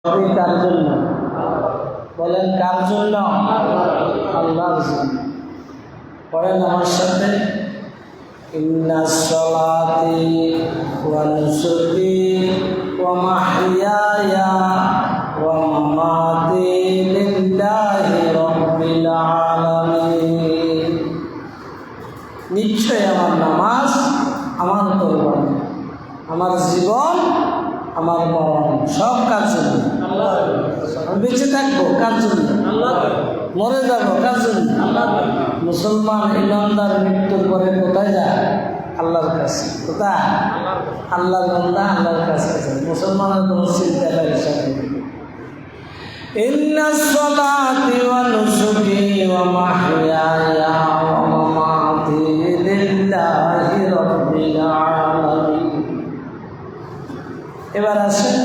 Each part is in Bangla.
কার জন্য? বলেন কার জন্য? আল্লাহর জন্য। পড়েন আমার সাথে, ইন্নাস সালাতি ওয়া নুসুকি ওয়া মাহইয়ায়া ওয়া মামাতি লিল্লাহি রাব্বিল আলামিন। নিশ্চয় আমার নামাজ, আমার কোরবানি, আমার জীবন, আমার মরণ সব কার জন্য? আমি বেঁচে থাকবো কার জন্য? মরে যাবো কার জন্য? মুসলমান ইমানদার মৃত্যুর পরে কোথায় যায়? আল্লাহর কাছে। কোথায়? আল্লাহর বান্দা আল্লাহর কাছে। মুসলমানের কোনো চিন্তা নাই সাথে। ইন্নাস সালাতি ওয়া নুসুকি ওয়া মাহইয়ায়া ওয়া মামাতি লিল্লাহি রাব্বিল আলামিন। এবার আসেন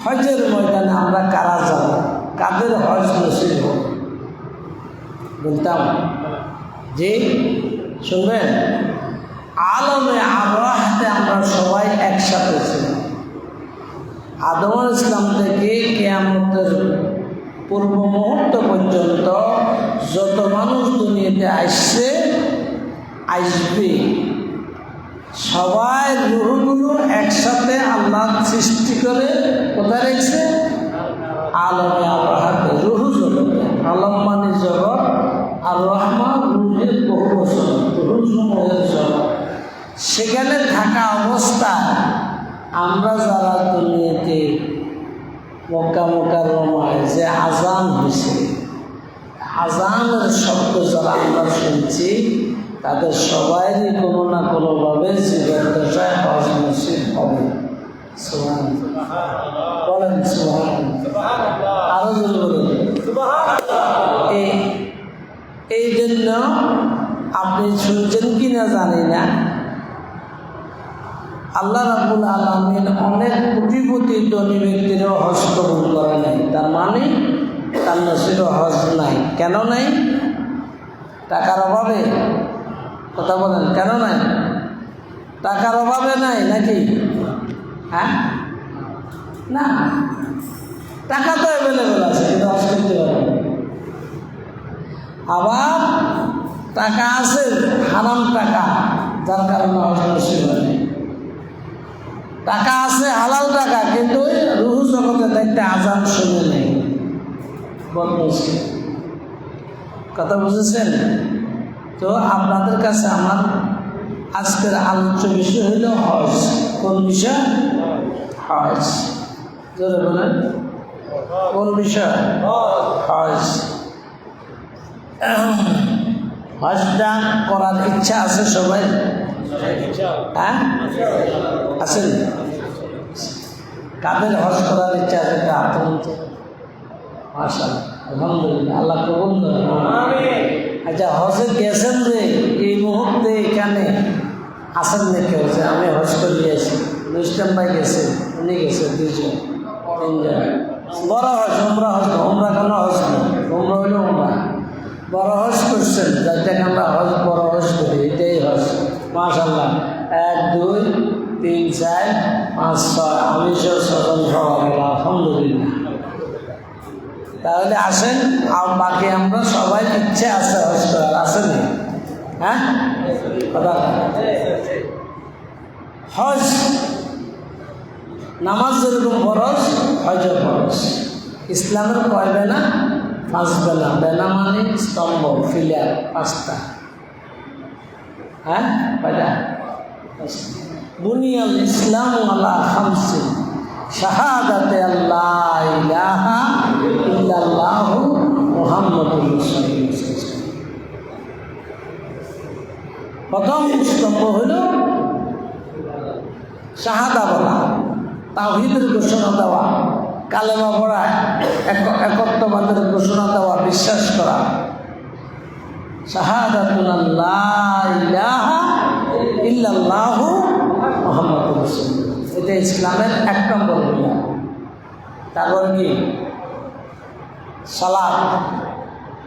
হজের ময়দানে আমরা কারা যাব? কাদের হজ নসিব হবে? বলতাম যে শুনবেন, আলমে আবরাহাতে আমরা সবাই একসাথে ছিলাম। আদম আলাইহিস সালাম থেকে কিয়ামতের পূর্ব মুহূর্ত পর্যন্ত যত মানুষ দুনিয়াতে আসবে সবাই রুহগুলো একসাথে আল্লাহ সৃষ্টি করে কোথায় রেখেছে? আলমে আবরাহাতে, রুহ জগৎ। আলম মানে জগৎ, আর রহমান রুহের বহু বছর, রুহের জগৎ। সেখানে থাকা অবস্থায় আমরা যারা দুনিয়াতে মক্কা মুকাররমায় যে আজান হয়েছে, আজানের শব্দ যারা আমরা শুনছি, তাদের সবাইরই কোনো না কোনোভাবে জীবদ্দশায় হজ নসিব হবে। সুবহানাল্লাহ বলেন, সুবহানাল্লাহ আরো জোরে বলেন সুবহানাল্লাহ। এই জন্য আপনি শুনছেন কি না জানি না, আল্লাহ রাব্বুল আলামিন অনেক কোটিপতি ধনী ব্যক্তিরও হজ কবুল করে নাই। তার মানে তার নসিবে হজ নাই। কেন নাই? টাকার অভাবে? কথা বলেন, কেন নাই? টাকার অভাবে নাই নাকি? হ্যাঁ, না, টাকা তো অ্যাভেলেবেল আছে, কিন্তু হজ করতে পারবে। আবার টাকা আছে হারাম টাকা, যার কারণে হজ নসিব হয়। টাকা আছে হালাল টাকা, কিন্তু রুহ জগতে দেখতে আজান শুনে নেই, বলছে। কথা বুঝেছেন? তো আপনাদের কাছে আমার আজকের আলোচ্য বিষয় হইল হজ। কোন বিষয়? হজ। জোরে বলেন, কোন বিষয়? হজ। হজটা করার ইচ্ছা আছে সবাই? হ্যাঁ, আছেন? কাদের হজ করার ইচ্ছা আছে? মাশাআল্লাহ, আলহামদুলিল্লাহ, আল্লাহ কবুল করেন। আচ্ছা, হজে গেছেন যে এই মুহূর্তে এখানে আসেন না কেউ যে আমি হজ করে দিয়েছি? নুস্তান ভাই গেছে, উনি গেছে, দুইজন তিনজন। বড় হজ, উমরা হজ না, উমরা কেন হজ না, উমরা হইল উমরা। বড় হজ করছেন, যাতে আমরা হজ বড় হজ করি, এটাই হজ। মাশাআল্লাহ, 1 2 3 4 5 6 আমি সজন সবাই, আলহামদুলিল্লাহ। তাহলে আসেন, আর বাকি আমরা সবাই ইচ্ছে আছে হজ করার, আসেন? হ্যাঁ, কথা হজ নামাজ যেরকম ফরজ, হজ ফরজ। ইসলামের কয় বেলা? 5 বেলা। বেলা মানে স্তম্ভ, ফিলার, 5টা। হ্যাঁ, কয়টা? বুনিয়াল ইসলাম আলা খামসিন, শাহাদাতে আল্লাহ ইলাহা ইল্লাল্লাহু মুহাম্মাদুর রাসূলুল্লাহ। প্রথম স্তম্ভ হল শাহাদা বলা, তাওহীদের ঘোষণা দেওয়া, কালেমা পড়া, একত্ববাদের ঘোষণা দেওয়া, বিশ্বাস করা। শাহাদাতুন আল্লাহ ইলাহা ইল্লাল্লাহু মুহাম্মাদুর রাসূলুল্লাহ, এটা ইসলামের 1 নম্বর বিধান। তারপর কি? সালাত,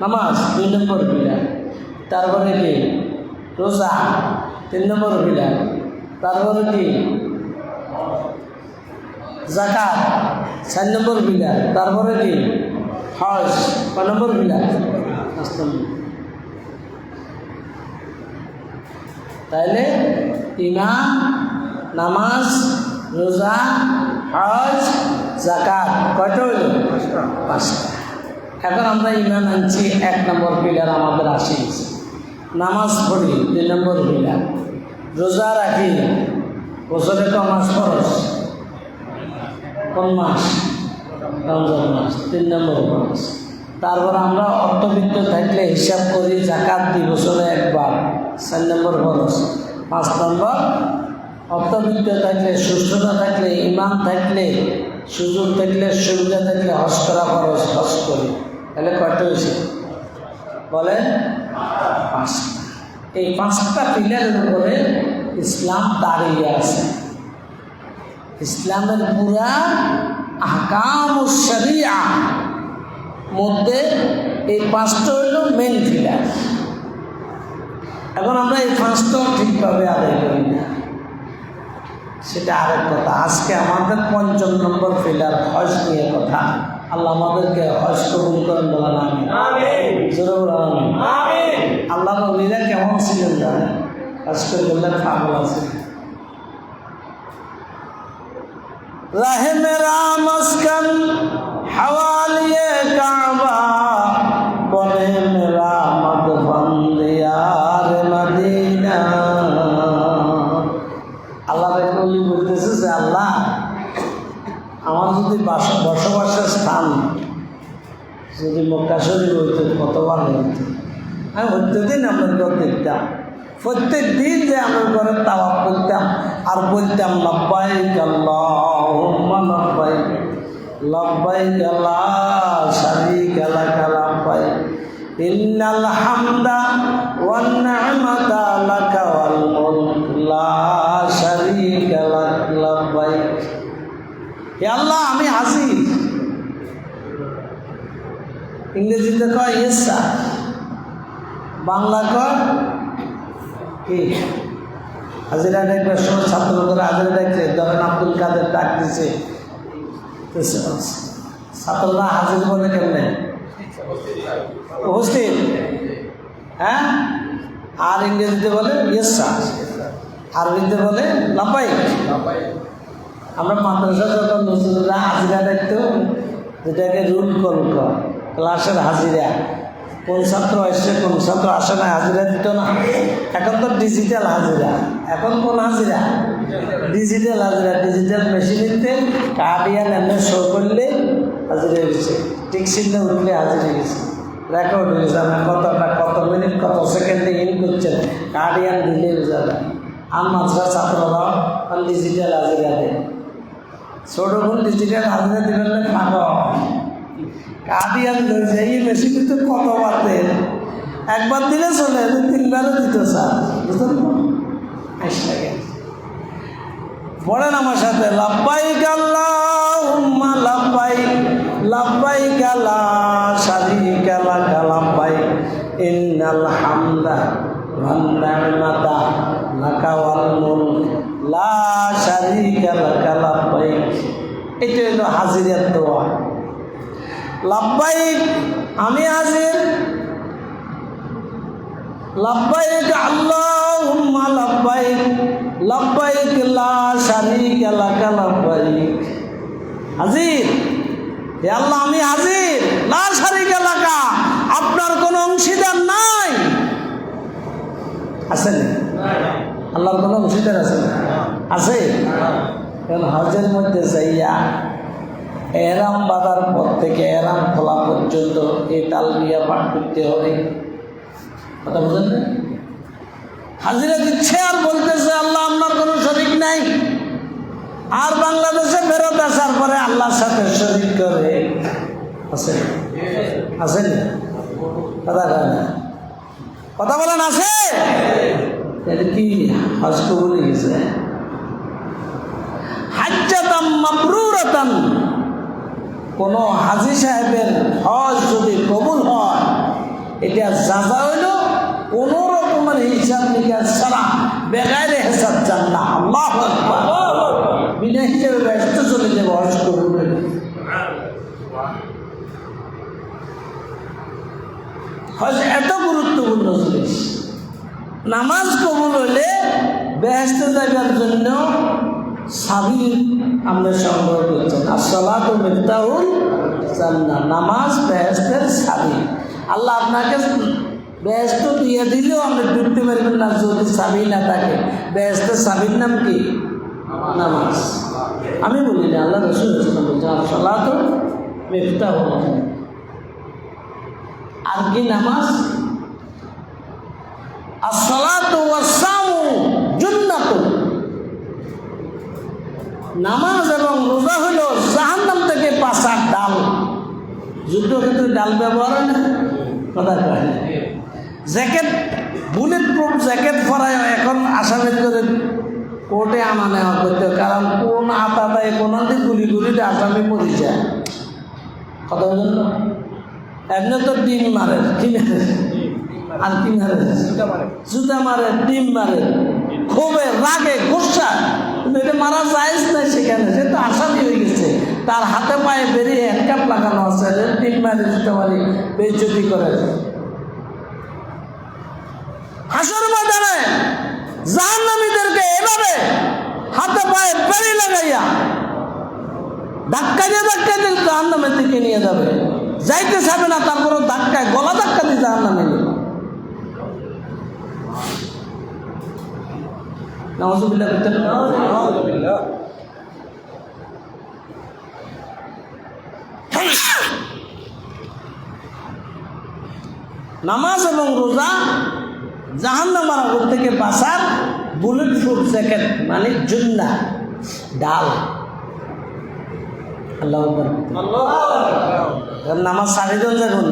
নামাজ 2 নম্বর বিধান। তারপরে কি? রোজা 3 নম্বর বিধান। তারপরে কি? জাকাত 4 নম্বর পিলার। তারপরে কি হজ 5 নম্বর পিলার। 5 নম্বর। তাইলে ঈমান, নামাজ, রোজা, হজ, জাকাত কয়টা হইল? 5টা। এখন আমরা ঈমান আনছি 1 নম্বর পিলার আমাদের আসে। নামাজ পড়ি 2 নম্বর পিলার। রোজা রাখি, বছরে ক মাস খরচ? কোন মাস? রমজান মাস 3 নম্বর খরচ। তারপর আমরা অর্থবিত্ত থাকলে হিসাব করি, জাকাত দিই বছরে 1 বার 4 নম্বর খরচ। 5 নম্বর অর্থবিত্ত থাকলে, সুস্থতা থাকলে, ঈমান থাকলে, সুযোগ থাকলে, সুবিধা থাকলে হজ করা খরচ, হজ করি। তাহলে কয়টা হয়েছে বলেন? 5টা। এই 5টা পিলারের উপরে ইসলাম দাঁড়িয়ে আছে। ইসলামের পুরা আহকাম ও শরিয়া মধ্যে এই 5টা হইল মেন পিলার। এখন আমরা এই 5টাও ঠিকভাবে আদায় করি না, সেটা আরেক কথা। আজকে আমাদের 5ম নম্বর পিলার হজ নিয়ে কথা। আল্লাহ আমাদেরকে হজ কবুল করেন, বলেন আমিন। জোরে বলেন আমিন। আল্লাহর ওলিরা কেমন ছিলেন জানেন? হজ করে বললেন পাগল আছে। রাহে মেরা মস্কন হওয়ালিয়ে কাবা, বনে মেরা মদফন দিয়ার মদিনা। আল্লাহর ওলি বলতেছে যে আল্লাহ, আমার যদি বসবাসের স্থান যদি মক্কা শরীফ হইতো কত ভালো হইতো। আমি প্রত্যেকদিন আপনার দেখতাম, প্রত্যেক দিন যে আমার ঘরে তাওয়াফ করতাম আর বলতাম লব্বাইক আল্লাহুম্মা লব্বাইক, লব্বাইক লা শারীকা লাকা লব্বাইক, ইন্নাল হামদা ওয়ান নি'মাতা লাকা ওয়াল মুলক লা শারীকা লাক লব্বাইক। হে আল্লাহ, আমি হাজির। ইংরেজিতে কয় ইয়েস স্যার, বাংলা কয় কি? হাজিরা ডাকবার সময় ছাত্ররা হাজিরা ডাকছে, ধরেন আব্দুল কাদের ডাক দিচ্ছে, ছাত্ররা হাজির বলে কেমনে? উপস্থিত। হ্যাঁ, আর ইংরেজিতে বলে ইয়েস স্যার, আরবিতে বলে লাব্বাইক। আমরা মাদ্রাসা যখন নজরুলরা হাজিরা ডাকতো, যেটাকে রুল কল ক্লাসের হাজিরা, কোন ছাত্র আসছে কোন ছাত্র আসে না, হাজিরা দিত না। এখন তো ডিজিটাল হাজিরা। এখন কোন হাজিরা? ডিজিটাল হাজিরা। ডিজিটাল মেশিনেতে কার্ডিয়ান এনে শো করলে হাজিরা গেছে, ঠিক চিহ্ন উঠলে হাজিরা গেছে, রেকর্ড হয়ে যাবে। কতটা, কত মিনিট, কত সেকেন্ডে ইন করছেন, কার্ডিয়ান দিলে যাবে। আর মাদ্রাসা ছাত্ররাও ডিজিটাল হাজিরা দেয়। ছোট বোন ডিজিটাল হাজিরা দিবেন না, খাবো কার্ডিয়ান ধরেছে। এই মেশিনে তো কতবার দেন, একবার দিলে চলে, 3বারও দিত স্যার, বুঝলেন? পড়েন আমার সাথে, লাব্বাইক আল্লাহুম্মা লাব্বাইক, লাব্বাইক লা শারীকা লাকা লাব্বাইক, ইন্নাল হামদা ওয়ান নি'মাতা লাকা ওয়াল মুলক লা শারীকা লাকা লাব্বাইক। এটা হলো হাজিরার দোয়া। লাব্বাইক, আমি হাজির। লাব্বাইক আল্লাহুম্মা লাব্বাইক, লাব্বাইক লা শারীকা লাকা লাব্বাইক। হাজির। হে আল্লাহ, আমি হাজির। লা শারীকা লাকা, আপনার কোনো অংশীদার নাই। আছে না? আল্লাহর কোনো অংশীদার আছে না? আছে। কারণ হজের মধ্যে যাইয়া এহরাম বাঁধার পর থেকে এহরাম খোলা পর্যন্ত এই তালবিয়া পাঠ করতে হবে। কথা বুঝলেন না? হাজিরা দিচ্ছে আর বলতেছে আল্লাহ আপনার কোনো শরীক নাই। আর বাংলাদেশে ফেরত আসার পরে আল্লাহর সাথে শরীক করে। আছে আছে না? কথা বলেন না, কথা বলেন। আছে? এটা কি হজ কবুল গেছে? হাজ্জাতাম মাবরুরাতান, কোন হাজি সাহেবের হজ যদি কবুল হয়, এটা যাজা হইল কোনো রকমের হিসাব নিকাশ ছাড়া, বেগাইরে হিসাব জান্নাহ। আল্লাহু আকবার। বিনা হিসেবে ব্যস্ত চলে যাবে হজ কবুল হলে। হজ এত গুরুত্বপূর্ণ জিনিস। নামাজ কবুল হলে বেহেশতে যাওয়ার জন্য চাবি আমরা সংগ্রহ করছেন। আসসালাতু মিফতাহুল জান্নাহ, নামাজ বেহেশতের চাবি। আল্লাহ আপনাকে বেহেশত দিয়ে দিলেও আপনি ঢুকতে পারবেন না যদি চাবি না থাকে। বেহেশতের চাবির নাম কি? নামাজ। আমি বলি না, আল্লাহ রাসূল বলছেন আসসালাতু মিফতাহুল। আর কি নামাজ? আসসালাতু ওয়াস-সাওমু জান্নাতুন। নামাজ এবং রোজা হলো জাহান্নাম থেকে বাঁচার ডাল। যুদ্ধক্ষেত্রে ডাল ব্যবহার হয় না, কথা কয় না। জ্যাকেট, বুলেট প্রুফ জ্যাকেট পরায় এখন আসামের করে কোর্টে আনা নেওয়া করতে, কারণ কোন আতাতায় কোন গুলি গুলিতে আসামি পড়ে যায়। কথা বলল এমনি তো ডিম মারে, কি মারে আর কি মারে? জুতা মারে, ডিম মারে, ক্ষোভে রাগে গুসা। কিন্তু এটা মারা যায় না সেখানে, সে তো আসামি হয়ে গেছে। তার হাতে পায়ে বেরিয়ে হ্যান্ডকাপ লাগানো আছে, ডিম মারে, জুতা মারি, বেইজ্জতি করে। হাসর ময়দানে জাহান্নামীদেরকে এভাবে হাতে পায়ে বেরি লাগাইয়া ধাক্কা দিয়ে জাহান্নামের দিকে নিয়ে যাবে। যাইতে চাবে না, তারপরে ধাক্কায় গলা ধাক্কা দিয়ে জাহান্নামে নেবে। নাউযুবিল্লাহ করতেন। নামাজ এবং রোজা জাহান্নামের আগুন থেকে বাঁচার বুলেট প্রুফ জ্যাকেট, মানে জুন্না ডাল। আল্লাহ নামাজ সাড়ে জন যাবেন,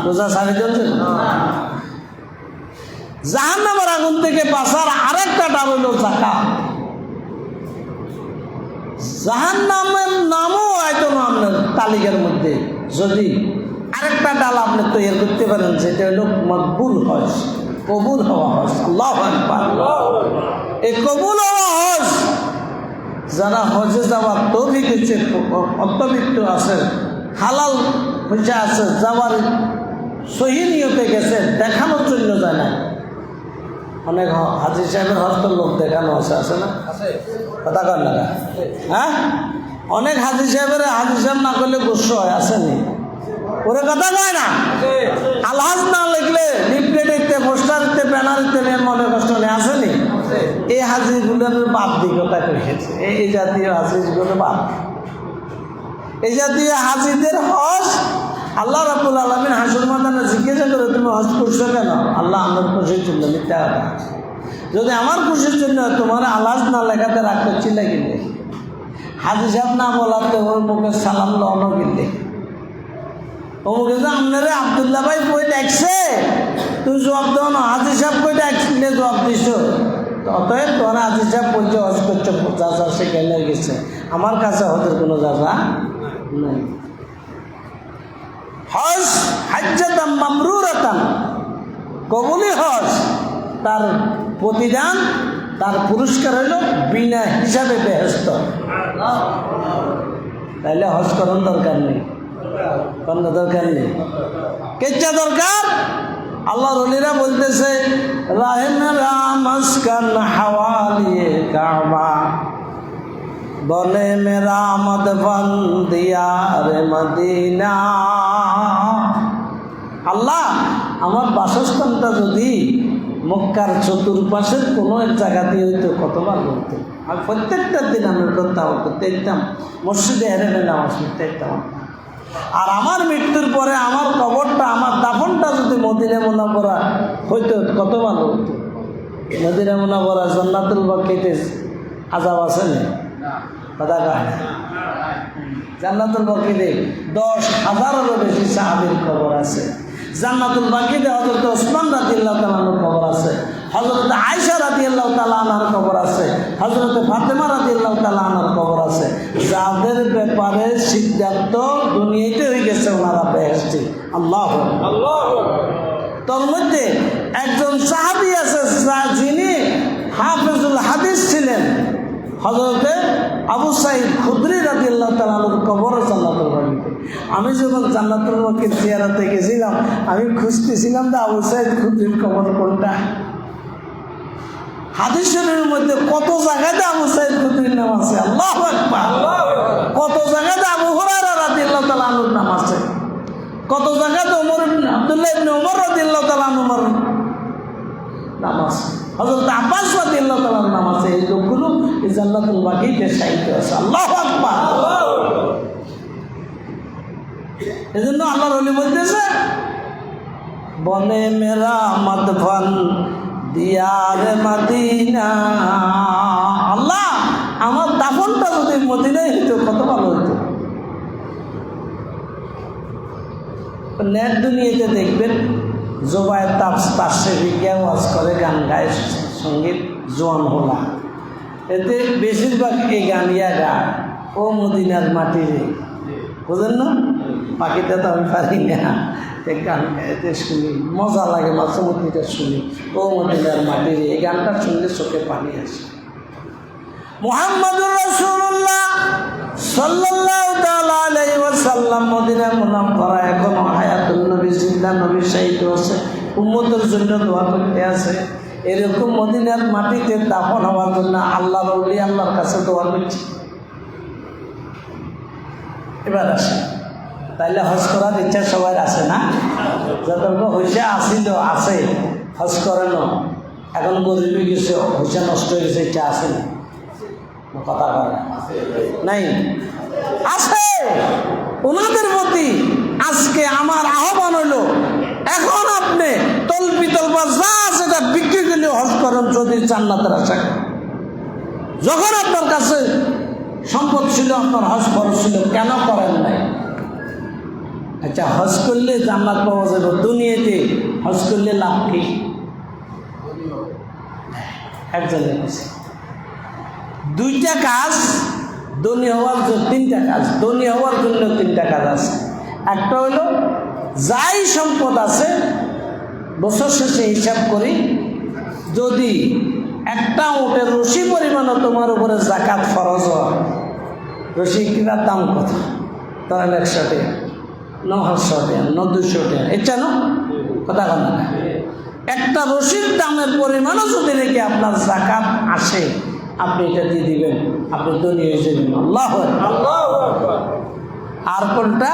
রোজা সাড়ে জন যাবেন। জাহান্নামের আগুন থেকে বাঁচার আরেকটা ডাল হলো যাকাত। জাহান্নামের নামও হয়তো আপনার তালিকার মধ্যে, যদি আরেকটা ডাল আপনি তৈরি করতে পারেন, সেটা হলো মকবুল হজ, কবুল হওয়া হজ। আল্লাহু আকবার। এই কবুল হওয়া হজ, যারা হজে যাওয়ার তৌফিক হচ্ছে, অন্তর্ভুক্ত আছে, হালাল হয়েছে আছে, যাওয়ার সহি নিয়তে গেছে, দেখানোর জন্য যায় না। অনেক হাজি সাহেবের হস্ত লোক দেখানো আছে না? কথা কর না? হ্যাঁ, অনেক হাজি সাহেবের হাজি সাহেব না করলে গুস্ব হয়, আসেনি? ওরে কথা কয় না। আলহাজ না লিখলে লিফলেট দিতে, পোস্টার দিতে, ব্যানার দিতে মনে কষ্ট নেই, আসেনি? এই হাজিগুলোর বাদ দিই, কথা কইছে। এই জাতীয় হাজিগুলো বাদ। এই জাতীয় হাজিদের হজ আল্লাহ রাব্বুল আলামিন হাসর ময়দানে জিজ্ঞাসা করে, তুমি হজ করছো কেন? আল্লাহ আমার খুশির জন্য। মিথ্যা কথা। যদি আমার খুশির জন্য তোমার আলহাজ না লেখাতে রাগ করছিলে কিনলে, হাজি সাহেব না বলাতে ওর মুখে সালাম লওয়ানো কিনলে, অমুকে যে আপনারে আবদুল্লাহ ভাই কই দেখছে, তুই জবাব দেও না। হাজি সাহেব কই দেখছিলে, জবাব দিছ। অতএব তোমার হাজি সাহেব বলছে হজ করছো, যাচা সেখানে গেছে। আমার কাছে হজের কোনো যাচা নাই। হজ হাজ্জাতাম মামরুরাতান, কবুলি হজ, তার প্রতিদান, তার পুরস্কার হইল বিনা হিসাবে বেহেশত। তাইলে হজ করার দরকার নেই, কোনো দরকার নেই। কেচ্ছা দরকার? আল্লাহ রলিরা বলতেছে, রাহেমেরা মাসকান হাওয়ালিয়ে কাবা, বলে মেরা মদফন দিয়ারে মদিনা। আল্লাহ, আমার বাসস্থানটা যদি মক্কার চতুর্পাশের কোনো এক জায়গাতে হইতো, কতবার বলতো। আমি প্রত্যেকটা দিন আমি করতে দেখতাম, মসজিদে হেরেমে নামাজ পড়তে দেখতাম। আর আমার মৃত্যুর পরে আমার কবরটা, আমার দাফনটা যদি মদিনা মুনাওয়ারা হইতো, কতবার হইতো। মদিনা মুনাওয়ারা জান্নাতুল বাকিতে আযাব আছে না? কথা কয় না? জান্নাতুল বাকিতে 10,000-এরও বেশি সাহাবীর কবর আছে। জান্নাতুল বাকিতে হযরত ওসমান রাদিয়াল্লাহু তাআলা আনহুর কবর আছে, হযরত আয়েশা রাদিয়াল্লাহু তাআলা আনহার কবর আছে, হযরত ফাতেমা রাদিয়াল্লাহু তাআলা আনহার কবর আছে। যাদের ব্যাপারে সিদ্ধান্ত দুনিয়াতে হয়ে গেছে, ওনারা বেহেশতি। আল্লাহু আল্লাহু। তোর মধ্যে একজন সাহাবী আছে যিনি হাফেজুল হাদিস ছিলেন, হযরতে আবু সাঈদ খুদরি রাদিয়াল্লাহু তাআলা আনহুর কবর জান্নাতুল বাকিতে। আমি যখন জান্নাতুল বাকির জিয়ারতে গেছিলাম, আমি খুঁজতেছিলাম যে আবু সাঈদ খুদরির কবর কোনটা। হাদিস শরীফের মধ্যে কত জায়গাতে আবু সাঈদ খুদরির নাম আছে, আল্লাহু আকবার। কত জায়গাতে আবু হুরায়রা রাদিয়াল্লাহু তাআলা আনহুর নাম আছে, কত জায়গাতে আব্দুল্লাহ ইবনে ওমর রাদিয়াল্লাহু তাআলা আনহুর নাম আছে, হযরত আব্বাস রাদিয়াল্লাহু তাআলার নাম আছে। এই লোকগুলো এই জান্নাতুল বাকিতে শায়িত আছে, আল্লাহু আকবার। এজন্য আল্লাহর ওলি বলতেছে, বনে মেরা মদফন দিয়ার মদিনা। আল্লাহ, আমার দাফনটা যদি মদিনায় হইতো কত ভালো হইতো। নেট দুনিয়াতে দেখবেন জোবায়ের তাফসীর বিজ্ঞান ওয়াজ করে, গান গায়, সঙ্গীত জোয়ান হোলা, এতে বেশিরভাগ এই গান ইয়া গায়, ও মদিনার মাটি রে, বুঝলেন না? বাকিটা তো আমি পারি না, গান গাইতে শুনি, মজা লাগে, মাঝে মধ্যে শুনি, ও মদিনার মাটি রে, এই গানটা শুনলে চোখে পানি আসে। মুহাম্মাদুর রাসূলুল্লাহ সাল্লাল্লাহু তাআলা আলাইহি ওয়াসাল্লাম মদিনা মুনাওয়ারা এখনো হায়াতুন নবী, জিন্দা নবী শায়িত আছে, উম্মতের জন্য দোয়া করতে আছে। এরকম মদিনার মাটিতে দাফন হওয়ার জন্য আল্লাহর ওলি আল্লাহর কাছে দোয়া করছে। এবার আসে, তাইলে হজ করার ইচ্ছা সবার আছে না? যতটুকু হইসা আসিল আছে, হজ করানো, এখন গরিবী গেছে, হইসা নষ্ট হয়ে গেছে, ইচ্ছা আছে না? কথা বলে নাই, আছে। ওনাদের প্রতি আজকে আমার আহ্বান হলো, এখন আপনি তলপি তলপা যা আছে তা বিক্রি করলে হজ করেন যদি জান্নাতের আশা করেন। যখন আপনার কাছে সম্পদ ছিল, আপনার হজ খরচ ছিল, কেন করেন নাই? আচ্ছা, হজ করলে জান্নাত পাওয়া যাবে, দুনিয়াতে হজ করলে লাভ কি? একজনের কাছে দুইটা কাজ, ধনী হওয়ার জন্য তিনটা কাজ, ধনী হওয়ার জন্য তিনটা কাজ আছে। একটা হলো, যাই সম্পদ আছে বছর শেষে হিসাব করি, যদি একটা উটের রশি পরিমাণও তোমার উপরে যাকাত ফরজ হয়, রশি কিনার দাম কত? ধরেন 100 টাকা, 900 টাকা, 200 টাকা, এটা না কথা কথা না। একটা রশির দামের পরিমাণও যদি রেখে আপনার যাকাত আসে, আপনি এটা দিয়ে দিবেন, আপনি ধনী হয়ে যাবেন। আল্লাহু আকবার। আর কোনটা?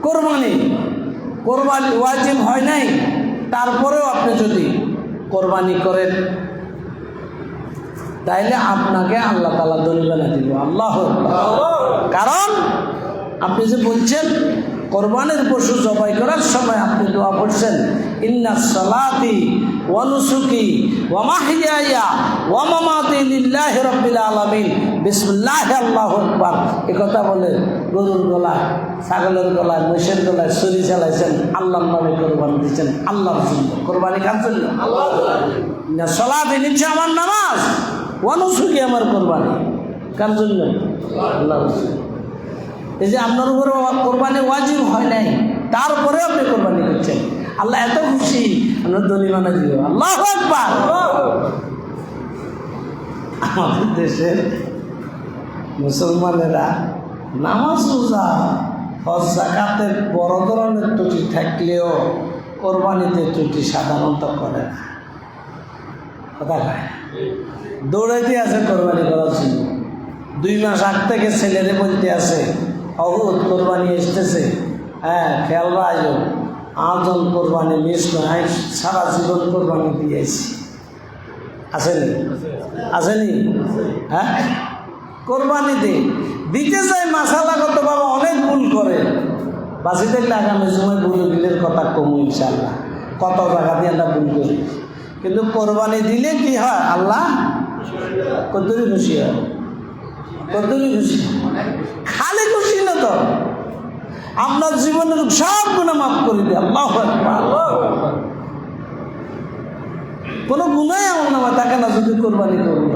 কোরবানি। কোরবানি ওয়াজিব হয় নাই, তারপরেও আপনি যদি কোরবানি করেন তাইলে আপনাকে আল্লাহ তাআলা ধনী বানিয়ে দিল। আল্লাহু আকবার। কারণ আপনি যে বলছেন কোরবানির পশু জবাই করার সময় আপনি দোয়া পড়ছেন, ইন্নাস সালাতি ওয়া নুসুকি ওয়া মাহইয়ায়া ওয়া মামাতি লিল্লাহি রাব্বিল আলামিন বিসমিল্লাহি আল্লাহু আকবার। এই কথা বলে গরুর গলায়, ছাগলের গলায়, মহিষের গলায় ছুরি চালাইছেন, আল্লাহর নামে কোরবানি দিচ্ছেন, আল্লাহর জন্য। কোরবানি কার জন্য? আল্লাহর জন্য। সালাতি নিচ্ছে আমার নামাজ, ওয়া নুসুকি আমার কোরবানি কার জন্য? আল্লাহর জন্য। এই যে আপনার উপরে কোরবানি ওয়াজিব হয় নাই, তারপরে আপনি কোরবানি করছেন, আল্লাহ এত খুশি, আপনার ধনী বানিয়ে দিল। আল্লাহু আকবার। আমাদের দেশের মুসলমানেরা নামাজ রোজা হজ যাকাতে বড় ধরনের ত্রুটি থাকলেও কোরবানিতে ত্রুটি সাধারণত করে না। কথা কয়, দৌড়াইতে আছে কোরবানি করার জন্য। 2 মাস আগ থেকে ছেলেরে বলতে আছে, অহুদ কোরবানি এসতেছে, হ্যাঁ খেয়াল রাখো, আজন কোরবানি মিস নয়, সারা জীবন কোরবানি দিয়েছি। আসেনি? আসেনি? হ্যাঁ, কোরবানি দিতে যায় মাসালাগতভাবে অনেক ভুল করে। বাঁচি থাকলে আগামী সময় ভুল দিলের কথা কমু ইনশাআল্লাহ। কত টাকা দিয়ে আমরা ভুল করি, কিন্তু কোরবানি দিলে কি হয়? আল্লাহ কতই খুশি হয়, কতই খুশি। খালি খুশি না তো, আপনার জীবনের সব গুনাহ মাফ করে দেয়। আল্লাহু আকবার। কোনো গুনাহ আমার নামে থাকে না যদি কোরবানি করব।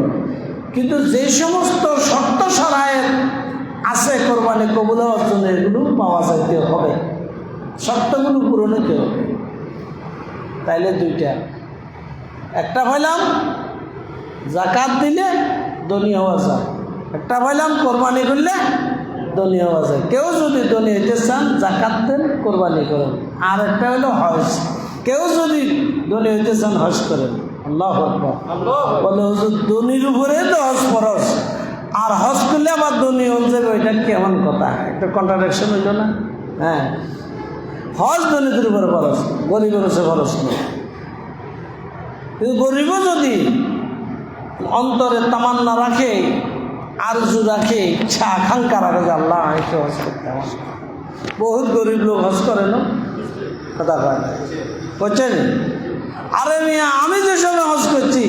কিন্তু যে সমস্ত শর্ত শরায়েত আছে কোরবানি কবুল হওয়ার জন্য, এগুলো পাওয়া যাইতে হবে, শর্তগুলো পূরণ হতে হবে। তাইলে দুইটা, একটা হইলাম জাকাত দিলে ধনী হওয়া যায়, একটা পাইলাম কোরবানি করলে ধনী হওয়া যায়। কেউ যদি ধনী হইতে চান জাকাত দেন, কোরবানি করেন। আর একটা হলো হজ, কেউ যদি ধনী হইতে চান হজ করেন। আল্লাহু আকবার। বলে হুজুর ধনীর উপরে তো হজ ফরজ, আর হজ করলে আবার ধনী হয়ে যাবে, ওইটা কেমন কথা? একটা কন্ট্রাডিকশন হইল না? হ্যাঁ, হজ ধনীদের উপরে ফরজ, গরিবের উপরে ফরজ নেই। কিন্তু গরিবও যদি অন্তরে তামান্না রাখে, আরজু রাখে, ইচ্ছা আকাঙ্ক্ষা রাখে যে আল্লাহ একটু হজ করতে আমার, বহুত গরিব লোক হজ করে না, কথা কয় বুঝছেন? আরে মিয়া, আমি যে সময় হজ করছি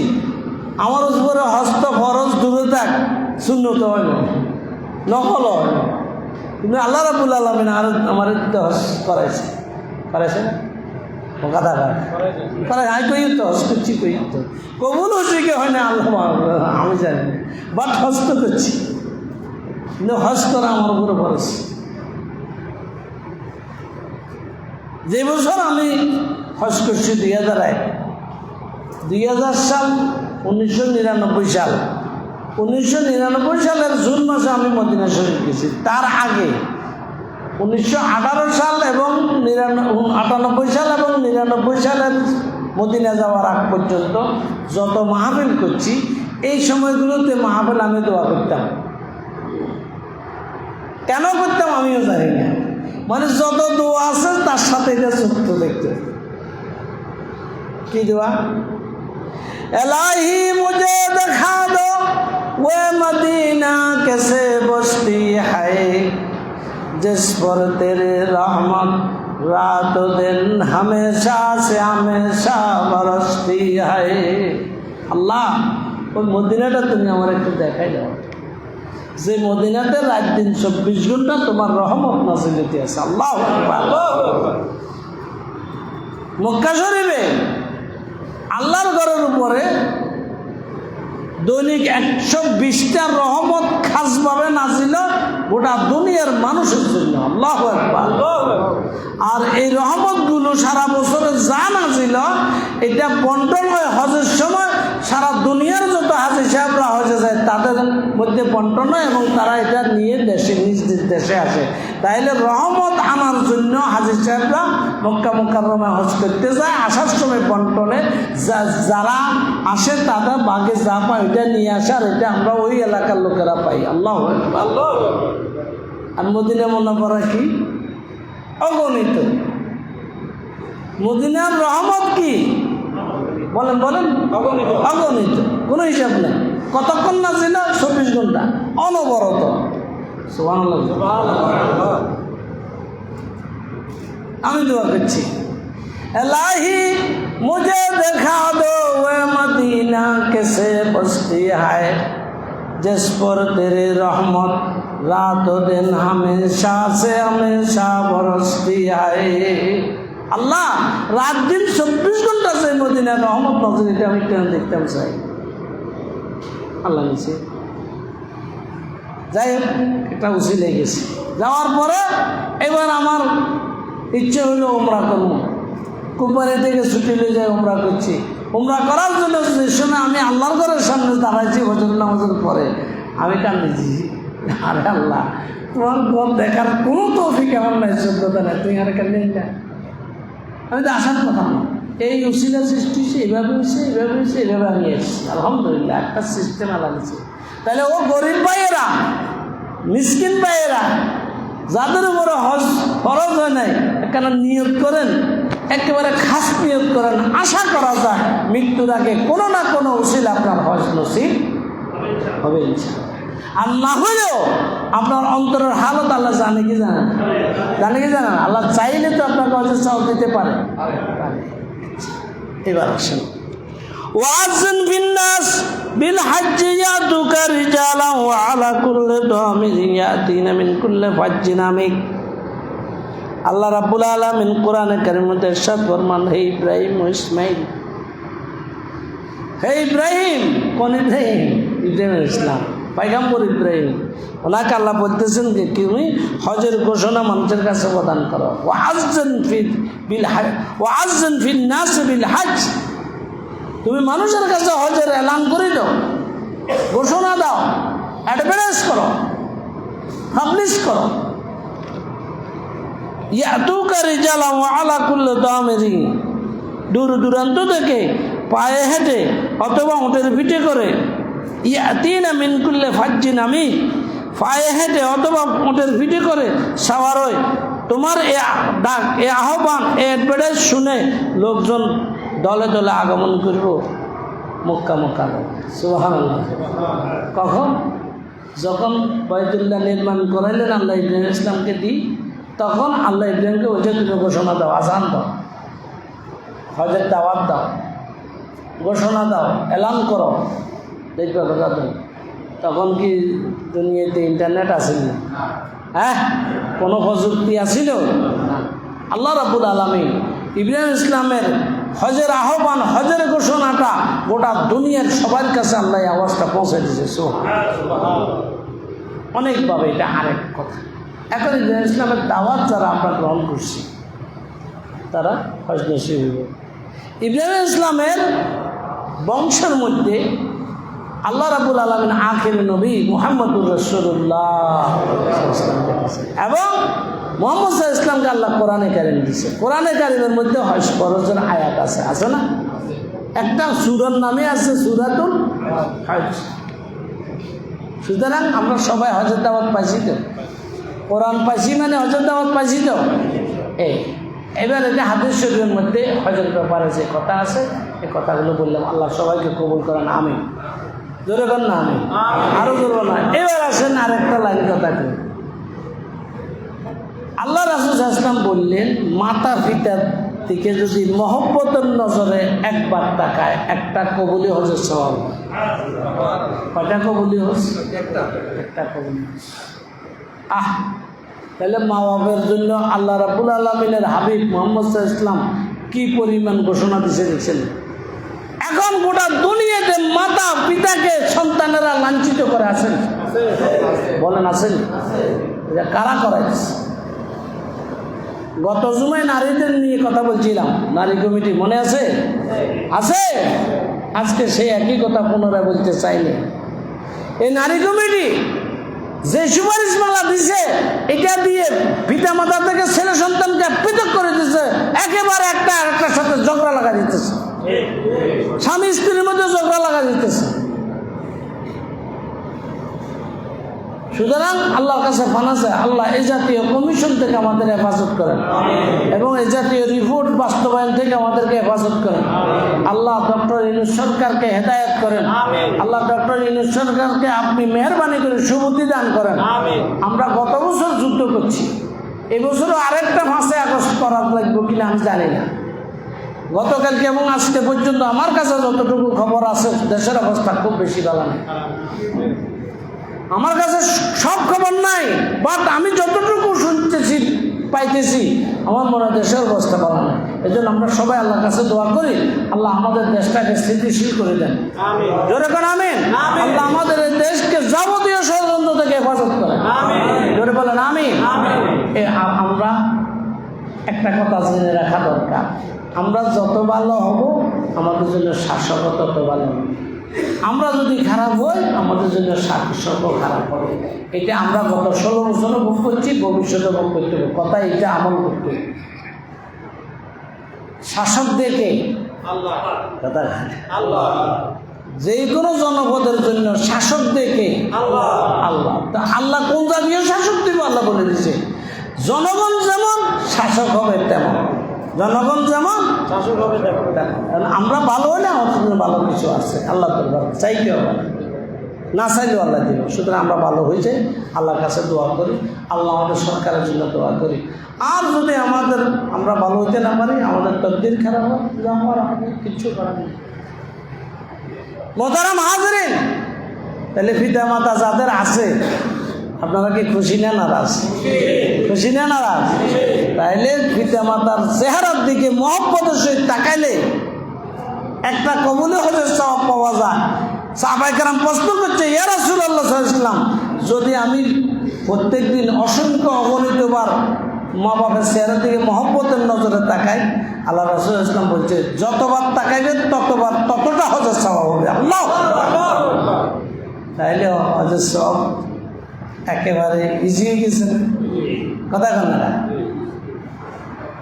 আমার উপরে হজ তো ফরজ দূরে থাক, সুন্নত হয় না, নকল হয় না, কিন্তু আল্লাহ রাব্বুল আলামিন আর আমার হজ করাইছে, করাইছে না? ও কথা কয় আমি কই তো হজ করছি, কই তো কবুল হচ্ছে কি হয় না আল্লাহ আমি জানি, বাট হজ তো করছি, কিন্তু হজ করা আমার উপরে ফরজ। যে বছর আমি হজ করছি 2001, 2000 সাল, 1999 সাল, 1999 সালের জুন মাসে আমি মদিনা শরীফ গেছি। তার আগে 1918 সাল এবং 98 সাল এবং 99 সালের মদিনা যাওয়ার আগ পর্যন্ত যত মাহফিল করছি, এই সময়গুলোতে মাহফিল আমি দোয়া করতাম। কেন করতাম আমিও জানি না, মানে যত দোয়া আছে তার সাথে এটা যুক্ত দেখতে। কি দোয়া? এলাহি মুঝে দেখা দো ওয়ে মদিনা कैसे बसती है जिस पर तेरे रहमत रात दिन हमेशा से हमेशा बरसती है। আল্লাহ, ওই মদিনাটা তুমি আমার একটু দেখাই দাও, যে মদিনাতে রাত দিন 24 ঘন্টা তোমার রহমত নাযিল হতে আছে। আল্লাহু আকবার। মক্কা শরীফে আল্লাহর ঘরের উপরে দৈনিক 120টা রহমত খাসভাবে নাজিল গোটা দুনিয়ার মানুষের জন্য। আল্লাহু আকবার। আর এই রহমতগুলো সারা বছরে যা নাজিল, এটা বন্টন হয় হজের সময়। সারা দুনিয়ার যত হাজী সাহেবরা হজে যায় তাদের মধ্যে বন্টন হয় এবং তারা এটা নিয়ে দেশে, নিজ নিজ দেশে আসে। তাইলে রহমত আনার জন্য হাজী সাহেবরা মক্কা মুকাররমায় হজ করতে যায়, আসার সময় বন্টনে যারা আসে তাদের বাগে যা পায় ওইটা নিয়ে আসে, আর এটা আমরা ওই এলাকার লোকেরা পাই। আল্লাহু আকবার। আর মদিনা মুনাওয়ারা কি অগণিত, মদিনার রহমত কি বলেন বলেন? অগণিত, কোনো হিসাব নেই। কতক্ষণ না ছিল? 24 ঘন্টা অনবরত। সুবহানাল্লাহ। আমি দোয়া করছি, এলাহি মুঝে দেখা দো ওয়ে মদিনা कैसे बसती है जिस पर तेरे रहमत रात दिन हमेशा से हमेशा बरसती है। আল্লাহ, রাত দিন 24 ঘন্টা সেই মদিনার রহমত নাযিল, এটা আমি কেন দেখতাম চাই। আল্লাহ নিচে যাই হোক, একটা উসিলে গেছি। যাওয়ার পরে এবার আমার ইচ্ছে হইল উমরা করবো। কোম্পানি থেকে ছুটি নিয়ে যাই, উমরা করছি। উমরা করার জন্য যে সময় আমি আল্লাহর ঘরের সামনে দাঁড়াইছি হজর নামাজের পরে, আমি কান্দিছি, আরে আল্লাহ, তোমার ঘর দেখার কোনো তৌফিক আমার নাই, যোগ্যতা নাই, তুমি আর কান্দি না। আমি তো আসার কথা না, এই উসিলা সৃষ্টি হয়েছে, এইভাবে হয়েছে, এইভাবে হয়েছে, এইভাবে আমি এসেছি। আলহামদুলিল্লাহ, একটা সিস্টেম লাগিয়েছে। তাহলে ও গরিব ভাইয়েরা, মিসকিন ভাইয়েরা, যাদের উপরে হজ ফরজ হয় নাই, এখানে নিয়ত করেন, একেবারে খাস নিয়ত করেন। আশা করা যায় মৃত্যুর আগে কোনো না কোনো উসিলা আপনার হজ নসিব হবে ইনশাআল্লাহ। আর না হলেও আপনার অন্তরের হালত আল্লাহ জানে কি জানেন? জানে কি জানেন? আল্লাহ চাইলে তো আপনাকে হজের চাও দিতে পারে। এবার আসেন, ওয়াজিন বিন্নাস বিল হজ্জি ইয়াতুকা রিজালান ওয়া আলা কুল্লি দামিরিন ইয়াতিনা মিন কুল্লি ফাজ্জিন আমিক। আল্লাহ রাব্বুল আলামিন কোরআনে কারীমের মধ্যে ইরশাদ ফরমান, হে ইব্রাহিম ও ইসমাঈল, হে ইব্রাহিম, কোন ইব্রাহিম? ইব্রাহিম ইসলাম, পয়গম্বর ইব্রাহিম। ওনাকে আল্লাহ বলতেছেন যে তুমি হজের ঘোষণা মানুষের কাছে প্রদান করো। ওয়াজিন ফিল নাস বিল হজ, তুমি মানুষের কাছে হজের এলান করে দাও, ঘোষণা দাও, অ্যাডভার্টাইজ করো, পাবলিশ করো। ইয়াতুকা রিজালান ওয়া আলা কুল্লি দামিরিন, দূর দূরান্ত থেকে পায়ে হেঁটে অথবা উটের পিঠে করে, ইয়াতিনা মিন কুল্লি ফাজ্জিন আমিক, পায়ে হেঁটে অথবা উটের পিঠে করে সাওয়ার হয়। তোমার এ ডাক, এ আহ্বান, এ অ্যাডভার্টাইজ শুনে লোকজন দলে দলে আগমন করব মক্কা মোকাররমা। সুবহানাল্লাহ। কখন? যখন বাইতুল্লাহ নির্মাণ করাইলেন আল্লাহ ইব্রাহিম ইসলামকে দিই, তখন আল্লাহ ইব্রাহিমকে ওইটা তুমি ঘোষণা দাও, আজান দাও, হজের দাওয়াত দাও, ঘোষণা দাও, এলান করো, দেখবে কথা দাও। তখন কি দুনিয়াতে ইন্টারনেট আসেন না? হ্যাঁ, কোনো প্রযুক্তি আসিল? আল্লাহ রাব্বুল আলামিন ইব্রাহিম ইসলামের হজের আহ্বান, হজের ঘোষণাটা গোটা দুনিয়ার সবার কাছে আল্লাহ আওয়াজটা পৌঁছে দিয়েছে। অনেকভাবে এটা আরেক কথা। এখন ইব্রাহিম ইসলামের দাওয়াত যারা আমরা গ্রহণ করছি তারা হজ নসিব হইব। ইব্রাহিম ইসলামের বংশের মধ্যে আল্লাহ রাব্বুল আলামিন আখির নবী মুহাম্মদুর রাসূলুল্লাহ এবং মুহাম্মদ সাল্লাল্লাহু আলাইহি ইসলামকে আল্লাহ কোরআনে কারীম দিয়েছে। কোরআনে কারীমের মধ্যে হজ ফরজের আয়াত আছে, আছে না? একটা সূরার নামে আছে সূরাতুল হজ। সুতরাং আমরা সবাই হজের দাওয়াত পাইছি তো, কোরআন পাইছি মানে হজের দাওয়াত পাইছি তো। এবার এটা হাদিস শরীফের মধ্যে হজের ব্যাপারে যে কথা আছে, এই কথাগুলো বললাম। আল্লাহ সবাইকে কবুল করেন, আমিন। জোরে কর না আমিন, আরো জোরে না। এবার আসেন আরেকটা লাইন কথা করি। আল্লাহ রাসূল সাল্লাল্লাহু আলাইহি ওয়াসাল্লাম বললেন, মাতা পিতার দিকে যদি মহব্বতের নজরে একবার তাকায়, একটা কবুলি হজের সওয়াব। কয়টা কবুলি হজ? একটা কবুলি হজ। তাহলে মা বাপের জন্য আল্লাহ রাব্বুল আলামিনের হাবিব মুহাম্মদ সাল্লাল্লাহু আলাইহি ওয়াসাল্লাম কি পরিমাণ ঘোষণা দিয়েছে দেখছেন। এখন গোটা দুনিয়াতে মাতা পিতাকে সন্তানেরা লাঞ্ছিত করে আছেন, বলেন আছেন? কারা করাইছে? গত জুমায় নারীদের নিয়ে কথা বলছিলাম, নারী কমিটি মনে আছে? আছে? আজকে সেই একই কথা পুনরায় বলতে চাইলে, এই নারী কমিটি যে সুপারিশমালা দিছে, এটা দিয়ে পিতা মাতা থেকে ছেলে সন্তানকে পৃথক করে দিচ্ছে, একেবারে একটা আরেকটার সাথে ঝগড়া লাগা দিতেছে, স্বামী স্ত্রীর মধ্যে ঝগড়া লাগা দিতেছে। সুতরাং আল্লাহর কাছে ফানা চাই, আল্লাহ এই জাতীয় কমিশন থেকে আমাদের হেফাজত করেন এবং এই জাতীয় রিপোর্ট বাস্তবায়ন থেকে আমাদেরকে হেফাজত করেন। আল্লাহ ডক্টর ইউনূস সরকারকে হেদায়েত করেন। আল্লাহ ডক্টর ইউনূস সরকারকে আপনি মেহরবানি করে সুবুদ্ধি দান করেন। আমরা গত বছর যুদ্ধ করছি, এবছরও আরেকটা 5 আগস্ট করার লাগবে কিনা আমি জানি না। গতকালকে এবং আজকে পর্যন্ত আমার কাছে যতটুকু খবর আছে, দেশের অবস্থা খুব বেশি ভালো নেই। আমার কাছে সব খবর নাই, বাট আমি যতটুকু শুনতেছি পাইতেছি, আমার মনে হয় দেশের অবস্থা ভালো না। এই জন্য আমরা সবাই আল্লাহর কাছে দোয়া করি, আল্লাহ আমাদের দেশটাকে স্থিতিশীল করে দেন। জোরে করে আমিন। আল্লাহ আমাদের এই দেশকে যাবতীয় ষড়যন্ত্র থেকে হেফাজত করেন। জোরে বলেন আমিন। আমরা একটা কথা জেনে রাখা দরকার, আমরা যত ভালো হব আমাদের জন্য শাসকও তত ভালো হবে। আমরা যদি খারাপ হই আমাদের জন্য শাসকও খারাপ হবে। এটা আমরা গত 16 বছরে ভোগ করছি, ভবিষ্যতে ভোগ করতে হবে। কথা এটা আমল করতে হবে। শাসক দেখে আল্লাহ, যে কোনো জনপদের জন্য শাসক দেখে আল্লাহ। আল্লাহ কোন জাতীয় শাসক দিব আল্লাহ বলে দিয়েছে, জনগণ যেমন শাসক হবে তেমন, জনগণ যেমন শাসক হবে তেমন। আমরা ভালো হলে আমাদের ভালো কিছু আছে, আল্লাহ দরবার চাইতে হবে না, চাইলেও আল্লাহ দিব। সুতরাং আমরা ভালো হয়ে যাই, আল্লাহর কাছে দোয়া করি, আল্লাহ আমাদের সরকারের জন্য দোয়া করি। আর যদি আমরা ভালো হইতে না পারি, আমাদের তকদির খারাপ হয়, আমাদের কিচ্ছু করার নেই। মোহতারাম হাজরিন, তাহলে পিতা মাতা যাদের আছে আপনারা কি খুশি না নারাজ? খুশি না নারাজ? তাইলে পিতা মাতার চেহারার দিকে মহব্বতের সহিত তাকাইলে একটা কবুলে হজের সওয়াব পাওয়া যায়। সাহাবায়ে কেরাম প্রশ্ন করছে, ইয়া রাসূলুল্লাহ সাল্লাল্লাহু আলাইহি ওয়াসাল্লাম, যদি আমি প্রত্যেক দিন অসংখ্য অগণিতবার মা বাপের চেহারার দিকে মহব্বতের নজরে তাকাই আল্লাহ রাসূল ইসলাম বলছে যতবার তাকাইবে ততটা হজের সওয়াব হবে। আল্লাহ তাইলে হজের সওয়াব একেবারে ইজি হয়ে গেছে না? কথা কেন না?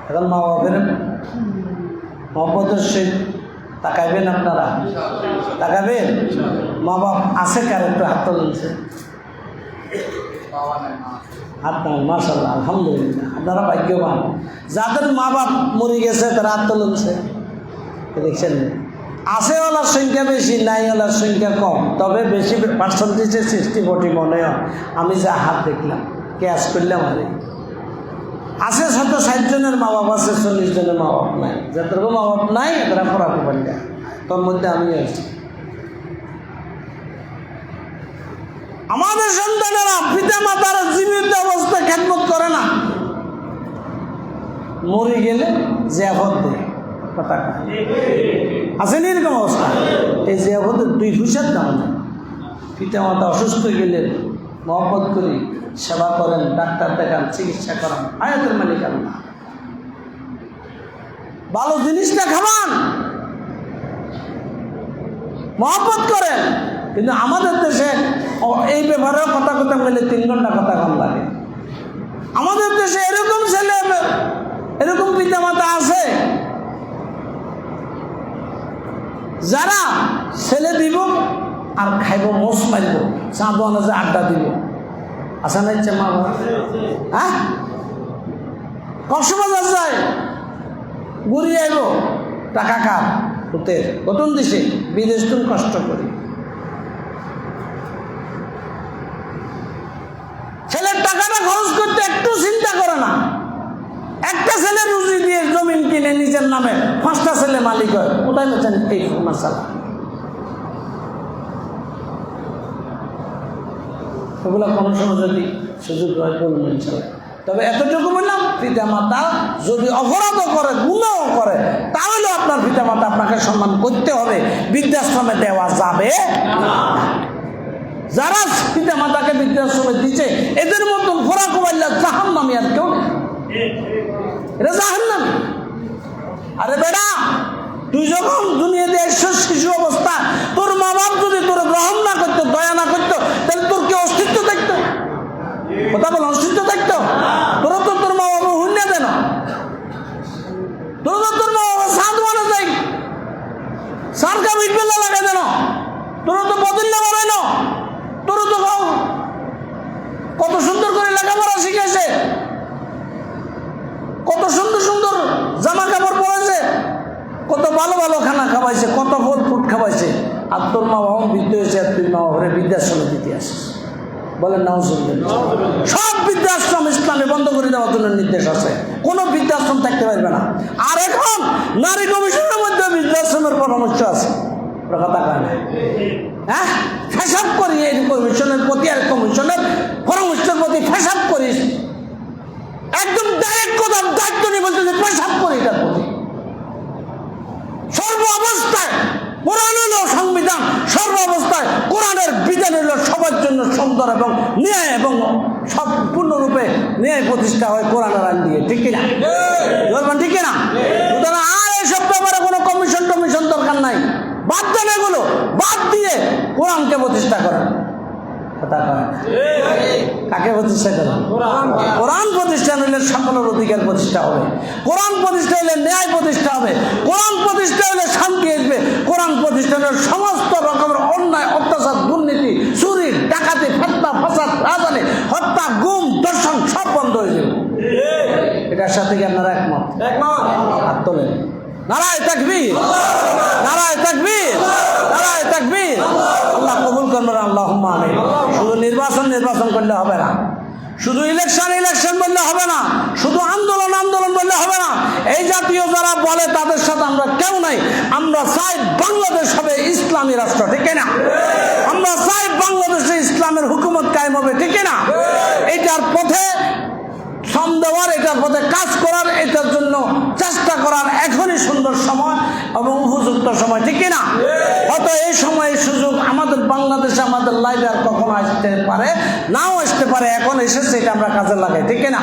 এখন মা বাপের মহব্বতের সহিত তাকাইবেন আপনারা? তাকাবেন? মা বাপ আছে কার? একটু হাত তুলছে, হাত তুলেন। মাশাআল্লাহ, আলহামদুলিল্লাহ, আপনারা ভাগ্যবান। যাদের মা বাপ মরে গেছে তারা হাত তুলছে, দেখছেন? আছেওয়ালার সংখ্যা বেশি, নাইওয়ালার সংখ্যা কম। তবে বেশি পার্সেন্টেজে 60-40 মনে হয়। আমি যা হাত দেখলাম, ক্যাশ করলাম, আরে আছে 60 জনের মা বাপ আছে, 40 জনের মা বাপ নাই। যাদের মা বাপ নাই তারা পড়াতে পারি না, তোর মধ্যে আমি আছি। আমাদের সন্তানেরা পিতা মাতার জীবিত অবস্থা খেদমত করে না, মরে গেলে জিয়াফত দেয়। কথা আছে না এরকম অবস্থা? এই জিয়াফতের 2 পয়সার দাম নেই। পিতা মাতা অসুস্থ গেলে মহব্বত করি, সেবা করেন, ডাক্তার দেখান, চিকিৎসা করান, আয়াতের মালিক আল্লাহ। ভালো জিনিসটা খাওয়ান, মহব্বত করেন। কিন্তু আমাদের দেশে এই ব্যাপারেও কথা বলে 3 ঘন্টা কথা কম লাগে। আমাদের দেশে এরকম ছেলে, এরকম পিতা মাতা আছে যারা ছেলে দিব আর খাইব, মোষ মারিব, চাঁদোয়ানা যে আড্ডা দিব। আসা না ইচ্ছে মা বাবা? হ্যাঁ, কক্সবাজার যায়, ঘুরিয়ে আইব, টাকা কার পুতের, নতুন দেশে, বিদেশ তুমি কষ্ট করি। ছেলের টাকাটা খরচ করতে একটু চিন্তা করে না। একটা ছেলে রুজি দিয়ে জমিন কিনে নিজের নামে 5টা ছেলে মালিক হয়, কোথায় পেয়েছেন এই মাসালা? এগুলো কোনো সময় যদি সুযোগ হয় বলবেন ছেলে। তবে এতটুকু বললাম, পিতা মাতা যদি অপরাধও করে, গুনাহও করে, তাহলে আপনার পিতা মাতা আপনাকে সম্মান করতে হবে, বৃদ্ধাশ্রমে দেওয়া যাবে না। যারা পিতা মাতাকে বৃদ্ধাশ্রমে দিচ্ছে এদের মতন ফোরা কুমাল্লা জাহান্নামী আর কেউ নেই, এটা জাহান্নামী। আরে বেটা, তুই যখন দুনিয়াতে এসছো শিশু অবস্থা, তোর মা বাপ যদি তোর গ্রহণ না করতো, দয়া না করতো, তাহলে তোর কি অস্তিত্ব থাকতো? কথা বল, অস্তিত্ব থাকতো? তোরা তো তোর মা বাবা হুন্যা দেন, তোরা তো তোর মা বাবা সাত মানে যাই সারকা বিটবেলা লাগাই দেন, তোরা তো বদল্লা বানাই না, তোরা তো কত সুন্দর করে লেখাপড়া শিখেছে, কত সুন্দর সুন্দর জামা কাপড় পরেছে, কত ভালো ভালো খানা খাওয়াইছে, কত ফল ফুড খাওয়াইছে। আর তোর মা বাবা বৃদ্ধ হয়েছে, আর তুই মা বাবারে বৃদ্ধাশ্রমে দিতে আসিস? বলেন নাও শুনবেন। সব বৃদ্ধাশ্রম ইসলামে বন্ধ করে দেওয়ার জন্য নির্দেশ আছে, কোনো বৃদ্ধাশ্রম থাকতে পারবে না। আর এখন নারী কমিশনের মধ্যে বৃদ্ধাশ্রমের পরামর্শ আছে, কথা কয় না? হ্যাঁ, ফেসাব করি এই কমিশনের প্রতি আর কমিশনের পরামর্শের প্রতি ফেসাব করিস, একদম ডাইরেক্ট কথা, দায়িত্ব নিয়ে বলতে ফেসাব করি এটার প্রতি। সর্ব অবস্থায় কোরআন হলো সংবিধান, সর্ব অবস্থায় কোরআনের বিধান হলো সবার জন্য সুন্দর এবং ন্যায়, এবং সম্পূর্ণরূপে ন্যায় প্রতিষ্ঠা হয় কোরআনের আইন দিয়ে, ঠিক কিনা? ঠিক কিনা? সুতরাং আর এইসব ব্যাপারে কোনো কমিশন টমিশন দরকার নাই, বাদ দেন এগুলো, বাদ দিয়ে কোরআনকে প্রতিষ্ঠা করেন। কথা কয় কাকে প্রতিষ্ঠা করেন? কোরআন প্রতিষ্ঠা হইলে সকলের অধিকার প্রতিষ্ঠা হবে, কোরআন প্রতিষ্ঠা হইলে ন্যায় প্রতিষ্ঠা হবে, কোরআন প্রতিষ্ঠা হইলে শান্তি আসবে, কোরআন প্রতিষ্ঠানের সমস্ত রকমের অন্যায়, অত্যাচার, দুর্নীতি, চুরি, ডাকাতি, ফেতনা, ফাসাদ, রাজধানী, হত্যা, গুম, দর্শন সব বন্ধ হয়ে যাবে। এটার সাথে কি আপনারা একমত? হাত তোলেন। নারায়ে তাকবীর, নারায়ে তাকবীর, নারায়ে তাকবীর। আল্লাহ কবুল করবেন, আল্লাহুম্মা আমিন। শুধু নির্বাচন করলে হবে না, শুধু ইলেকশন বললে হবে না, শুধু আন্দোলন বললে হবে না। এই জাতীয় যারা বলে তাদের সাথে আমরা কেউ নাই। আমরা চাই বাংলাদেশ হবে ইসলামী রাষ্ট্র, ঠিক না? আমরা চাই বাংলাদেশে ইসলামের হুকুমত কায়েম হবে, ঠিক না? এটার পথে শ্রম দেওয়ার, এটার পথে কাজ করার, এটার জন্য চেষ্টা করার এখনই সুন্দর সময় এবং উপযুক্ত সময়, ঠিক না? হয়তো এই সময় সুযোগ আমাদের বাংলাদেশে, আমাদের লাইফে আর কখনো আসতে পারে, নাও আসতে পারে, এখন এসেছে, এটা আমরা কাজে লাগাই, ঠিক না?